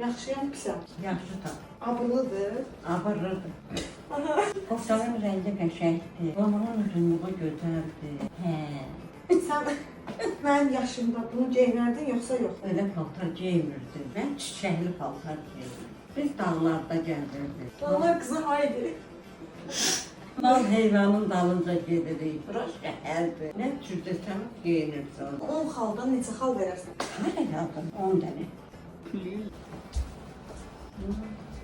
Yaxşıyam, pisəm. Yaxşı da. Abırlıdır. Abırlıdır. Qoftanın rəngi qəşəngdir. Onun uzunluğu gözəldir. Hə. Sən mənim yaşımda bunu geyinərdin, yoxsa yox? Öyle paltar giymirdim. Ben çiçekli paltar giyirdim. Biz dağlarda gəlirdik. Dağlar qızı haydi. Mal heyvanın dalınca gedirik. Bura şəhərdir. Nə cür desəm giyinirsən. 10 xaldan neçə xal verərsən? Hələ yazdım 10 dənə.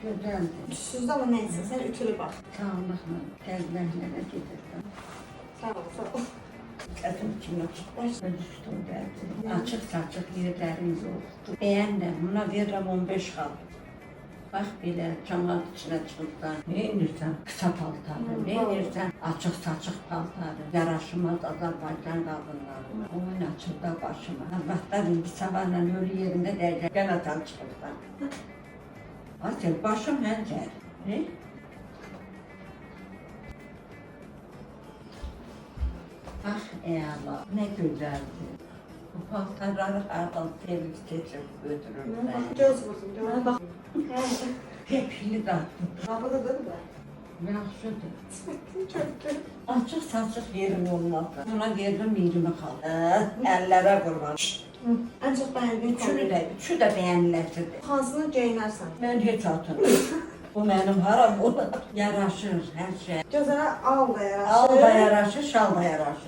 Gözəldir. Üstsüzdə amma neysə, sən ütülü bax. Sağlıqla, təzləklərə gedirsən. Sağ ol, sağ ol. Qədim kimi başına düşdüm gəldi. Açıq saçıq yerlərim yoxdur. Bəyənlə, buna verirəm 15 xal. Bax belə cəmaat içinə çıxıbdan, nə edirsən? Qısa paltarı, nə edirsən? Açıq saçıq paltarı. Yaraşmaz Azərbaycan qadınlarına. Oyun açıldı başıma. Allahlar indi sabahla ölü yerində dəyəcək. Gən atan çıxıbdan. Asıl başım həncər. Ah eyvallah, nə gözəldir. Bu paltarları hardan sevib seçib götürürlər. Göz vurdum, görmə bax. Hepsini qatdım. Abırlıdır da. Yaxşıdır. Köpdür. Açıq saçıq yerim olmazdı. Ona verdim 20 xal. Əllərə qurban. Ən çox bəyəndiyin Üçü də bəyəniləsidir. Hansını geyinərsən? Mən heç atırım. Bu mənim haram olar. Yaraşır hər şey. Gözələ al da yaraşır. Al da yaraşır, şal da yaraşır.